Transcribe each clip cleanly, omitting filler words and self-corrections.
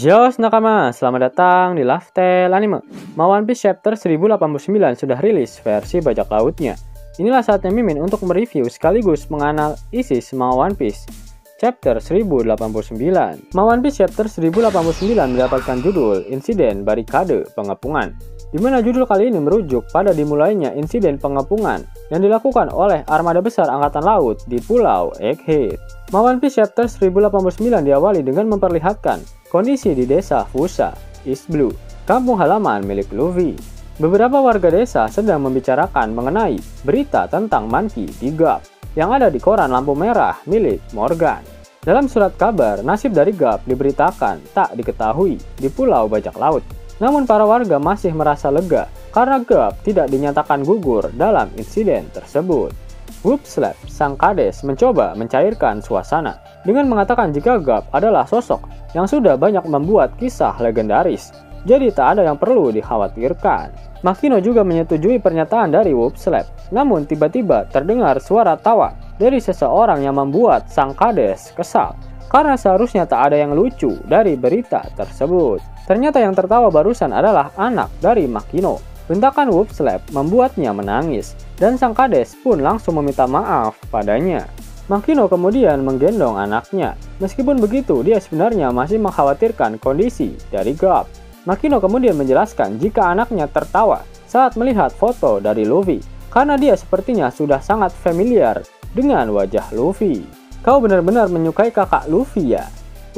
Yos nakama, selamat datang di Laftel Anime. One Piece Chapter 1089 sudah rilis versi bajak lautnya. Inilah saatnya Mimin untuk mereview sekaligus menganalisis One Piece Chapter 1089. One Piece Chapter 1089 mendapatkan judul Insiden Barikade Pengepungan, di mana judul kali ini merujuk pada dimulainya insiden pengepungan yang dilakukan oleh armada besar angkatan laut di Pulau Egghead. One Piece Chapter 1089 diawali dengan memperlihatkan kondisi di desa Fusa, East Blue, kampung halaman milik Luffy. Beberapa warga desa sedang membicarakan mengenai berita tentang Monkey D. Garp yang ada di koran lampu merah milik Morgan. Dalam surat kabar, nasib dari Garp diberitakan tak diketahui di Pulau Bajak Laut. Namun para warga masih merasa lega karena Garp tidak dinyatakan gugur dalam insiden tersebut. Whoopslap, sang kades, mencoba mencairkan suasana dengan mengatakan jika Garp adalah sosok yang sudah banyak membuat kisah legendaris, jadi tak ada yang perlu dikhawatirkan. Makino juga menyetujui pernyataan dari Whoopslap, namun tiba-tiba terdengar suara tawa dari seseorang yang membuat sang kades kesal, karena seharusnya tak ada yang lucu dari berita tersebut. Ternyata yang tertawa barusan adalah anak dari Makino. Bentakan Whoopslap membuatnya menangis, dan sang kades pun langsung meminta maaf padanya. Makino kemudian menggendong anaknya. Meskipun begitu, dia sebenarnya masih mengkhawatirkan kondisi dari Garp. Makino kemudian menjelaskan jika anaknya tertawa saat melihat foto dari Luffy, karena dia sepertinya sudah sangat familiar dengan wajah Luffy. "Kau benar-benar menyukai kakak Luffy ya?"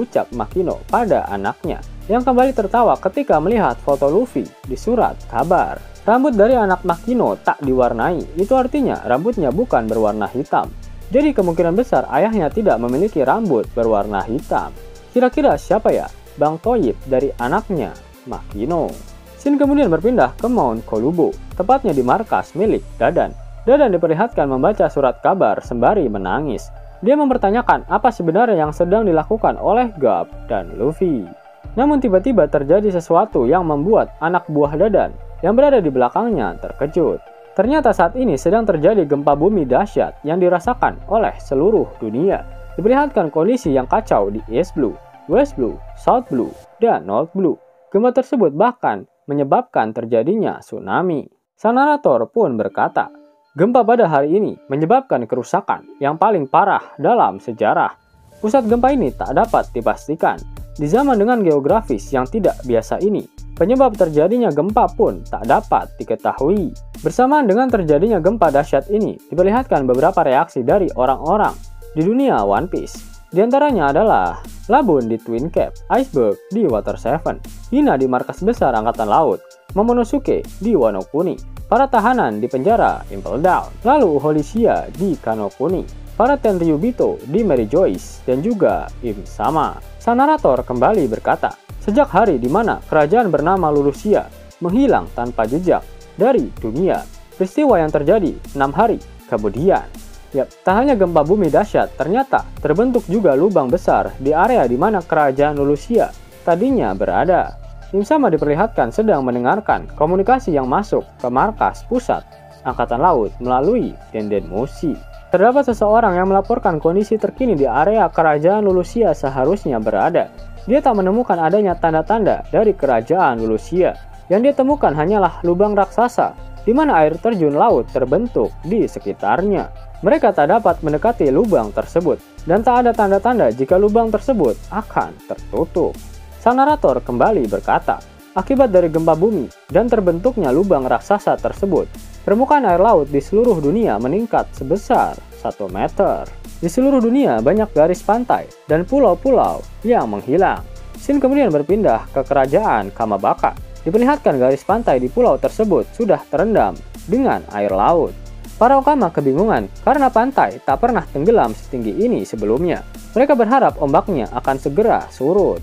ucap Makino pada anaknya, yang kembali tertawa ketika melihat foto Luffy di surat kabar. Rambut dari anak Makino tak diwarnai, itu artinya rambutnya bukan berwarna hitam. Jadi kemungkinan besar ayahnya tidak memiliki rambut berwarna hitam. Kira-kira siapa ya Bang Toyib dari anaknya Makino? Shin kemudian berpindah ke Mount Kolubo, tepatnya di markas milik Dadan. Dadan diperlihatkan membaca surat kabar sembari menangis. Dia mempertanyakan apa sebenarnya yang sedang dilakukan oleh Garp dan Luffy. Namun tiba-tiba terjadi sesuatu yang membuat anak buah Dadan yang berada di belakangnya terkejut. Ternyata saat ini sedang terjadi gempa bumi dahsyat yang dirasakan oleh seluruh dunia. Diperlihatkan kondisi yang kacau di East Blue, West Blue, South Blue, dan North Blue. Gempa tersebut bahkan menyebabkan terjadinya tsunami. Sang narator pun berkata, gempa pada hari ini menyebabkan kerusakan yang paling parah dalam sejarah. Pusat gempa ini tak dapat dipastikan. Di zaman dengan geografis yang tidak biasa ini, penyebab terjadinya gempa pun tak dapat diketahui. Bersamaan dengan terjadinya gempa dahsyat ini, diperlihatkan beberapa reaksi dari orang-orang di dunia One Piece. Di antaranya adalah Labun di Twin Cap, Iceberg di Water 7, Hina di markas besar angkatan laut, Momonosuke di Wano Kuni, para tahanan di penjara Impel Down, lalu Holisia di Kano Kuni, para Tenryubito di Mary Joyce, dan juga Im Sama. Sang narator kembali berkata, sejak hari di mana kerajaan bernama Lulusia menghilang tanpa jejak dari dunia, peristiwa yang terjadi 6 hari kemudian. Yap, tak hanya gempa bumi dahsyat, ternyata terbentuk juga lubang besar di area di mana kerajaan Lulusia tadinya berada. Im Sama diperlihatkan sedang mendengarkan komunikasi yang masuk ke markas pusat angkatan laut melalui Denden Mushi. Terdapat seseorang yang melaporkan kondisi terkini di area kerajaan Lulusia seharusnya berada. Dia tak menemukan adanya tanda-tanda dari kerajaan Lulusia. Yang dia temukan hanyalah lubang raksasa, di mana air terjun laut terbentuk di sekitarnya. Mereka tak dapat mendekati lubang tersebut, dan tak ada tanda-tanda jika lubang tersebut akan tertutup. Sang narator kembali berkata, akibat dari gempa bumi dan terbentuknya lubang raksasa tersebut, permukaan air laut di seluruh dunia meningkat sebesar 1 meter. Di seluruh dunia banyak garis pantai dan pulau-pulau yang menghilang. Shin kemudian berpindah ke kerajaan Kamabaka. Diperlihatkan garis pantai di pulau tersebut sudah terendam dengan air laut. Para Okama kebingungan karena pantai tak pernah tenggelam setinggi ini sebelumnya. Mereka berharap ombaknya akan segera surut.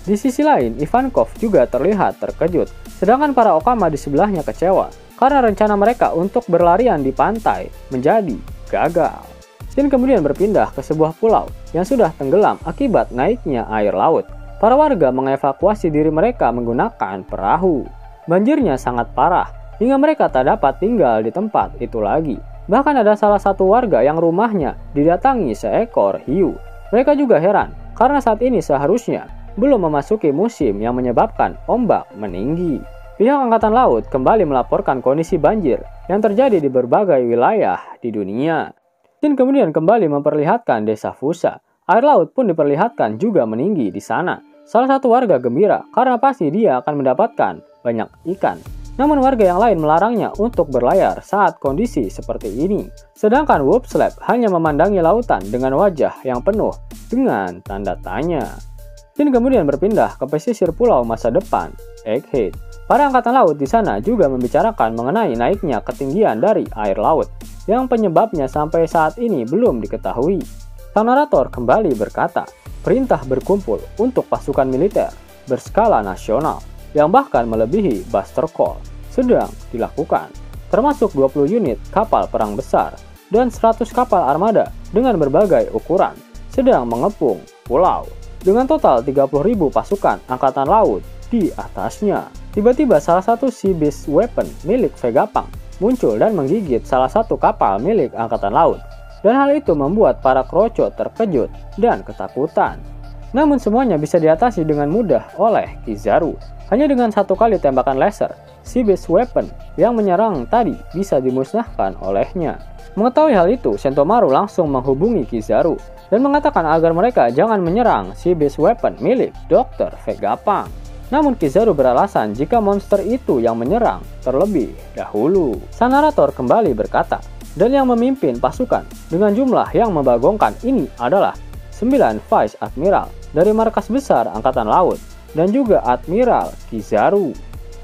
Di sisi lain, Ivankov juga terlihat terkejut, sedangkan para Okama di sebelahnya kecewa karena rencana mereka untuk berlarian di pantai menjadi gagal. Shin kemudian berpindah ke sebuah pulau yang sudah tenggelam akibat naiknya air laut. Para warga mengevakuasi diri mereka menggunakan perahu. Banjirnya sangat parah hingga mereka tak dapat tinggal di tempat itu lagi. Bahkan ada salah satu warga yang rumahnya didatangi seekor hiu. Mereka juga heran karena saat ini seharusnya belum memasuki musim yang menyebabkan ombak meninggi. Pihak Angkatan Laut kembali melaporkan kondisi banjir yang terjadi di berbagai wilayah di dunia. Dan kemudian kembali memperlihatkan desa Fusa. Air laut pun diperlihatkan juga meninggi di sana. Salah satu warga gembira karena pasti dia akan mendapatkan banyak ikan. Namun warga yang lain melarangnya untuk berlayar saat kondisi seperti ini. Sedangkan Whoopslap hanya memandangi lautan dengan wajah yang penuh dengan tanda tanya. Dan kemudian berpindah ke pesisir pulau masa depan, Egghead. Para angkatan laut di sana juga membicarakan mengenai naiknya ketinggian dari air laut, yang penyebabnya sampai saat ini belum diketahui. Sang narator kembali berkata, perintah berkumpul untuk pasukan militer berskala nasional, yang bahkan melebihi Buster Call, sedang dilakukan, termasuk 20 unit kapal perang besar dan 100 kapal armada dengan berbagai ukuran, sedang mengepung pulau. Dengan total 30.000 pasukan angkatan laut di atasnya. Tiba-tiba salah satu sea beast weapon milik Vegapunk muncul dan menggigit salah satu kapal milik angkatan laut. Dan hal itu membuat para kroco terkejut dan ketakutan. Namun semuanya bisa diatasi dengan mudah oleh Kizaru. Hanya dengan satu kali tembakan laser, sea beast weapon yang menyerang tadi bisa dimusnahkan olehnya. Mengetahui hal itu, Sentomaru langsung menghubungi Kizaru dan mengatakan agar mereka jangan menyerang sea beast weapon milik Dr. Vegapunk. Namun Kizaru beralasan jika monster itu yang menyerang terlebih dahulu. Sang narator kembali berkata, dan yang memimpin pasukan dengan jumlah yang membagongkan ini adalah 9 Vice Admiral dari markas besar Angkatan Laut dan juga Admiral Kizaru.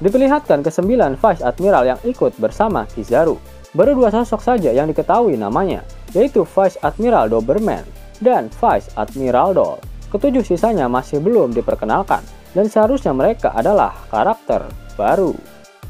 Diperlihatkan ke-9 Vice Admiral yang ikut bersama Kizaru. Baru 2 sosok saja yang diketahui namanya, yaitu Vice Admiral Doberman dan Vice Admiral Doll. Ketujuh sisanya masih belum diperkenalkan, dan seharusnya mereka adalah karakter baru.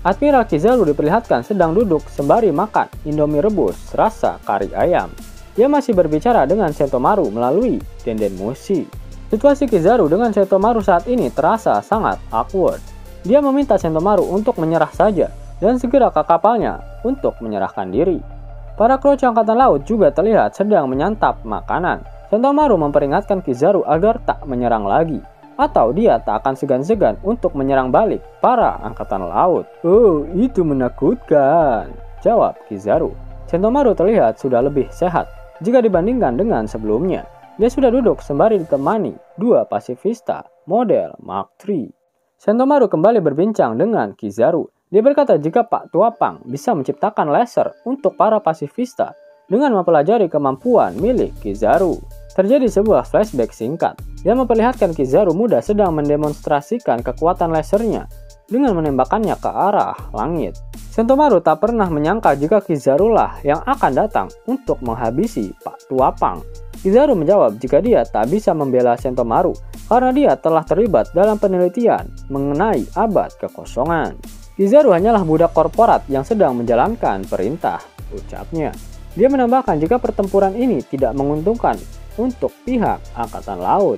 Admiral Kizaru diperlihatkan sedang duduk sembari makan Indomie rebus rasa kari ayam. Dia masih berbicara dengan Sentomaru melalui Denden Mushi. Situasi Kizaru dengan Sentomaru saat ini terasa sangat awkward. Dia meminta Sentomaru untuk menyerah saja dan segera ke kapalnya untuk menyerahkan diri. Para kru angkatan laut juga terlihat sedang menyantap makanan. Sentomaru memperingatkan Kizaru agar tak menyerang lagi, atau dia tak akan segan-segan untuk menyerang balik para angkatan laut. Oh, itu menakutkan, jawab Kizaru. Sentomaru terlihat sudah lebih sehat jika dibandingkan dengan sebelumnya. Dia sudah duduk sembari ditemani 2 pasifista model Mark III. Sentomaru kembali berbincang dengan Kizaru. Dia berkata jika Pak Tuapang bisa menciptakan laser untuk para pasifista dengan mempelajari kemampuan milik Kizaru. Terjadi sebuah flashback singkat yang memperlihatkan Kizaru muda sedang mendemonstrasikan kekuatan lasernya dengan menembakkannya ke arah langit. Sentomaru tak pernah menyangka jika Kizaru lah yang akan datang untuk menghabisi Pak Tuapang. Kizaru menjawab jika dia tak bisa membela Sentomaru karena dia telah terlibat dalam penelitian mengenai abad kekosongan. Kizaru hanyalah budak korporat yang sedang menjalankan perintah, ucapnya. Dia menambahkan jika pertempuran ini tidak menguntungkan untuk pihak Angkatan Laut.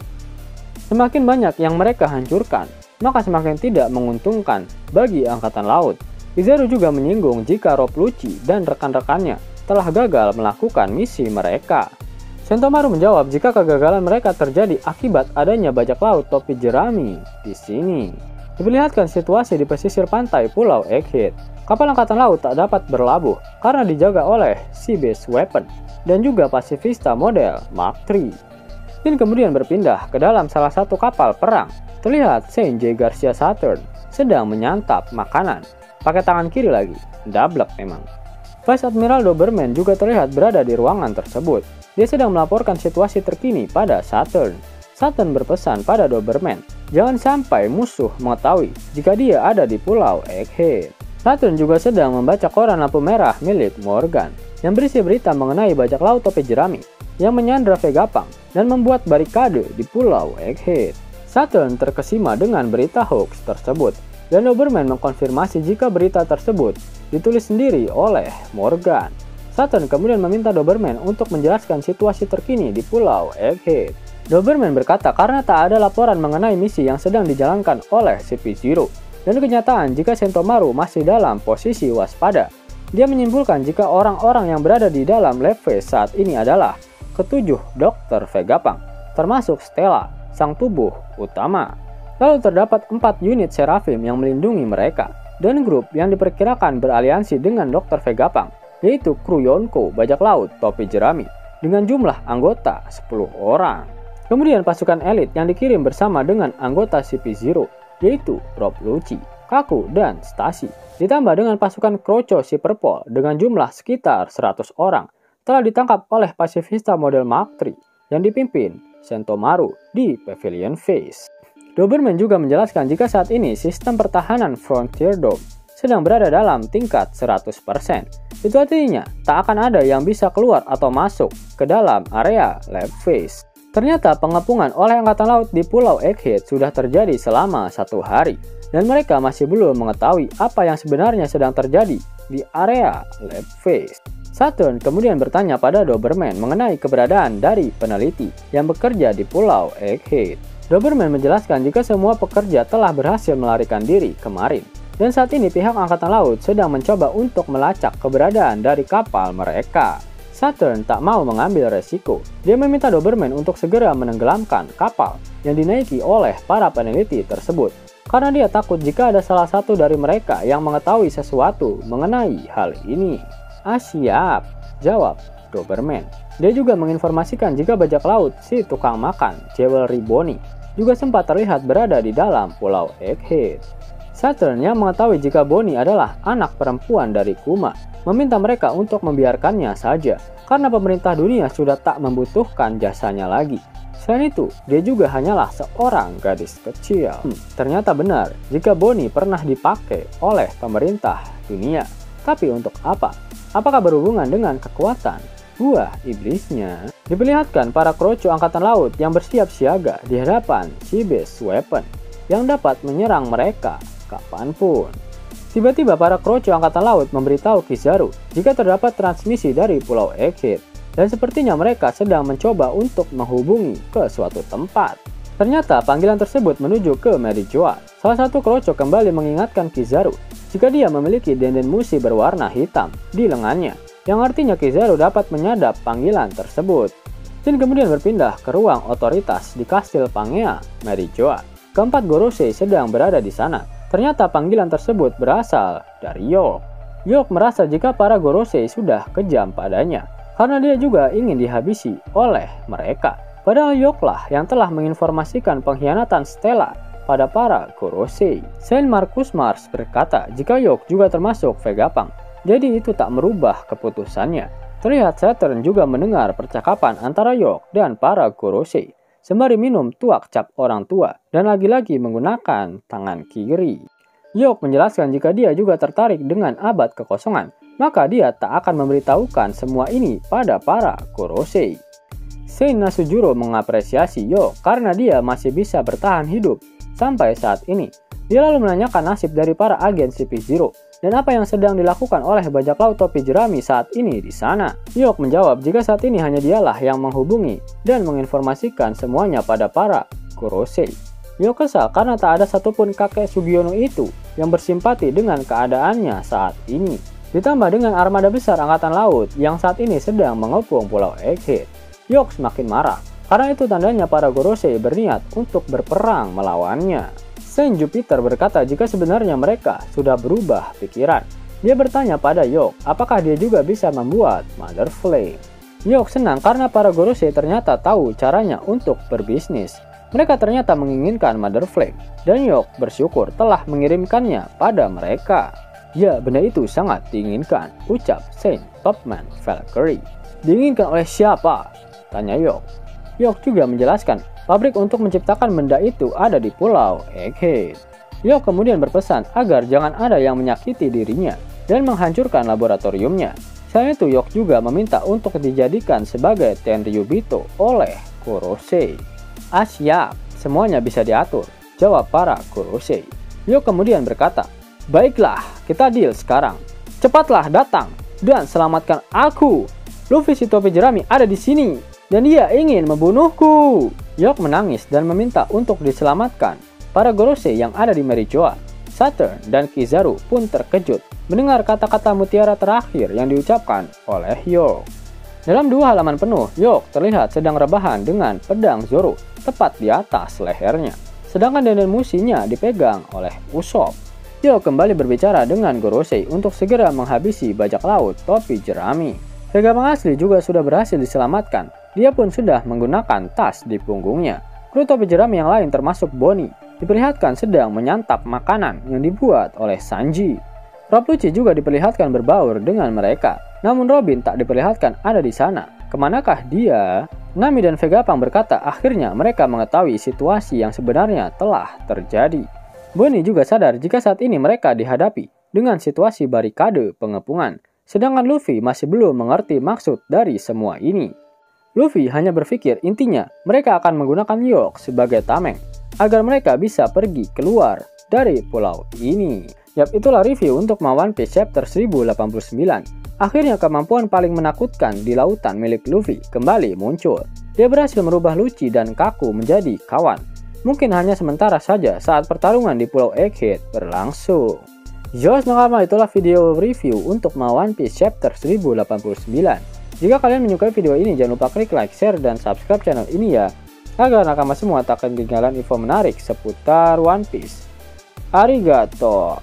Semakin banyak yang mereka hancurkan, maka semakin tidak menguntungkan bagi Angkatan Laut. Kizaru juga menyinggung jika Rob Lucci dan rekan-rekannya telah gagal melakukan misi mereka. Sentomaru menjawab jika kegagalan mereka terjadi akibat adanya bajak laut topi jerami di sini. Diperlihatkan situasi di pesisir pantai Pulau Egghead. Kapal Angkatan Laut tak dapat berlabuh karena dijaga oleh sea beast weapon dan juga pasifista model Mark III. Dan kemudian berpindah ke dalam salah satu kapal perang. Terlihat Saint J. Garcia Saturn sedang menyantap makanan. Pakai tangan kiri lagi, dablek memang. Vice Admiral Doberman juga terlihat berada di ruangan tersebut. Dia sedang melaporkan situasi terkini pada Saturn. Saturn berpesan pada Doberman, jangan sampai musuh mengetahui jika dia ada di Pulau Egghead. Saturn juga sedang membaca koran lampu merah milik Morgan yang berisi berita mengenai bajak laut topi jerami yang menyandra Vegapunk dan membuat barikade di Pulau Egghead. Saturn terkesima dengan berita hoax tersebut dan Doberman mengkonfirmasi jika berita tersebut ditulis sendiri oleh Morgan. Saturn kemudian meminta Doberman untuk menjelaskan situasi terkini di Pulau Egghead. Doberman berkata karena tak ada laporan mengenai misi yang sedang dijalankan oleh CP0 dan kenyataan jika Sentomaru masih dalam posisi waspada. Dia menyimpulkan jika orang-orang yang berada di dalam lab phase saat ini adalah ketujuh Dr. Vegapunk, termasuk Stella, sang tubuh utama. Lalu terdapat 4 unit Seraphim yang melindungi mereka, dan grup yang diperkirakan beraliansi dengan Dr. Vegapunk, yaitu kru Yonko bajak laut topi jerami, dengan jumlah anggota 10 orang. Kemudian pasukan elit yang dikirim bersama dengan anggota CP0, yaitu Rob Lucci, Kaku, dan Stacy, ditambah dengan pasukan Kroco si Purple dengan jumlah sekitar 100 orang, telah ditangkap oleh pasifista model Mark III yang dipimpin Sentomaru di Pavilion Face. Doberman juga menjelaskan jika saat ini sistem pertahanan Frontier Dome sedang berada dalam tingkat 100%. Itu artinya tak akan ada yang bisa keluar atau masuk ke dalam area Lab Face. Ternyata pengepungan oleh Angkatan Laut di Pulau Egghead sudah terjadi selama 1 hari, dan mereka masih belum mengetahui apa yang sebenarnya sedang terjadi di area Lab Face. Saturn kemudian bertanya pada Doberman mengenai keberadaan dari peneliti yang bekerja di Pulau Egghead. Doberman menjelaskan jika semua pekerja telah berhasil melarikan diri kemarin, dan saat ini pihak Angkatan Laut sedang mencoba untuk melacak keberadaan dari kapal mereka. Saturn tak mau mengambil resiko. Dia meminta Doberman untuk segera menenggelamkan kapal yang dinaiki oleh para peneliti tersebut, karena dia takut jika ada salah satu dari mereka yang mengetahui sesuatu mengenai hal ini. Siap, jawab Doberman. Dia juga menginformasikan jika bajak laut si tukang makan, Jewelry Bonnie, juga sempat terlihat berada di dalam Pulau Egghead. Saturn yang mengetahui jika Bonnie adalah anak perempuan dari Kuma, meminta mereka untuk membiarkannya saja, karena pemerintah dunia sudah tak membutuhkan jasanya lagi. Selain itu, dia juga hanyalah seorang gadis kecil. Ternyata benar jika Bonnie pernah dipakai oleh pemerintah dunia. Tapi untuk apa? Apakah berhubungan dengan kekuatan buah iblisnya? Diperlihatkan para kroco Angkatan Laut yang bersiap siaga di hadapan si Base Weapon yang dapat menyerang mereka kapanpun. Tiba-tiba para kroco Angkatan Laut memberitahu Kizaru jika terdapat transmisi dari Pulau Egghead, dan sepertinya mereka sedang mencoba untuk menghubungi ke suatu tempat. Ternyata panggilan tersebut menuju ke Mary Joa. Salah satu kroco kembali mengingatkan Kizaru jika dia memiliki denden musi berwarna hitam di lengannya, yang artinya Kizaru dapat menyadap panggilan tersebut. Jin kemudian berpindah ke ruang otoritas di Kastil Pangea Mary Joa. Keempat Gorosei sedang berada di sana. Ternyata panggilan tersebut berasal dari York. York merasa jika para Gorosei sudah kejam padanya, karena dia juga ingin dihabisi oleh mereka. Padahal York lah yang telah menginformasikan pengkhianatan Stella pada para Gorosei. Saint Marcus Mars berkata jika York juga termasuk Vegapunk, jadi itu tak merubah keputusannya. Terlihat Saturn juga mendengar percakapan antara York dan para Gorosei, sembari minum tuak cap orang tua dan lagi-lagi menggunakan tangan kiri. York menjelaskan jika dia juga tertarik dengan abad kekosongan, maka dia tak akan memberitahukan semua ini pada para Gorosei. Saint Nasujuro mengapresiasi York karena dia masih bisa bertahan hidup sampai saat ini. Dia lalu menanyakan nasib dari para agen CP0 dan apa yang sedang dilakukan oleh bajak laut topi jerami saat ini di sana. York menjawab jika saat ini hanya dialah yang menghubungi dan menginformasikan semuanya pada para Gorosei. York kesal karena tak ada satupun kakek Sugiono itu yang bersimpati dengan keadaannya saat ini. Ditambah dengan armada besar angkatan laut yang saat ini sedang mengepung Pulau Egghead. York semakin marah, karena itu tandanya para Gorosei berniat untuk berperang melawannya. Saint Jupiter berkata jika sebenarnya mereka sudah berubah pikiran. Dia bertanya pada York apakah dia juga bisa membuat Mother Flame. York senang karena para Gorosei ternyata tahu caranya untuk berbisnis. Mereka ternyata menginginkan Mother Flame, dan York bersyukur telah mengirimkannya pada mereka. Ya, benda itu sangat diinginkan, ucap Saint Topman Valkyrie. Diinginkan oleh siapa? Tanya York. York juga menjelaskan pabrik untuk menciptakan benda itu ada di Pulau Egghead. York kemudian berpesan agar jangan ada yang menyakiti dirinya dan menghancurkan laboratoriumnya. Selain itu, York juga meminta untuk dijadikan sebagai Tenryubito oleh Gorosei. Siap, semuanya bisa diatur, jawab para Gorosei. York kemudian berkata, baiklah, kita deal sekarang. Cepatlah datang dan selamatkan aku. Luffy si topi jerami ada di sini dan dia ingin membunuhku. York menangis dan meminta untuk diselamatkan. Para Gorosei yang ada di Mary Joa, Saturn, dan Kizaru pun terkejut mendengar kata-kata mutiara terakhir yang diucapkan oleh York. Dalam 2 halaman penuh, Yok terlihat sedang rebahan dengan pedang Zoro tepat di atas lehernya. Sedangkan denden musinya dipegang oleh Usopp. Yok kembali berbicara dengan Gorosei untuk segera menghabisi bajak laut topi jerami. Vegapunk asli juga sudah berhasil diselamatkan. Dia pun sudah menggunakan tas di punggungnya. Kru topi jerami yang lain termasuk Bonnie diperlihatkan sedang menyantap makanan yang dibuat oleh Sanji. Rob Lucci juga diperlihatkan berbaur dengan mereka. Namun Robin tak diperlihatkan ada di sana. Kemanakah dia? Nami dan Vegapunk berkata akhirnya mereka mengetahui situasi yang sebenarnya telah terjadi. Bonnie juga sadar jika saat ini mereka dihadapi dengan situasi barikade pengepungan. Sedangkan Luffy masih belum mengerti maksud dari semua ini. Luffy hanya berpikir intinya mereka akan menggunakan Yok sebagai tameng agar mereka bisa pergi keluar dari pulau ini. Yap, itulah review untuk One Piece chapter 1089. Akhirnya kemampuan paling menakutkan di lautan milik Luffy kembali muncul. Dia berhasil merubah Lucci dan Kaku menjadi kawan. Mungkin hanya sementara saja saat pertarungan di Pulau Egghead berlangsung. Jos nakama, itulah video review untuk One Piece chapter 1089. Jika kalian menyukai video ini jangan lupa klik like, share, dan subscribe channel ini ya. Agar nakama semua tak ketinggalan info menarik seputar One Piece. Arigato.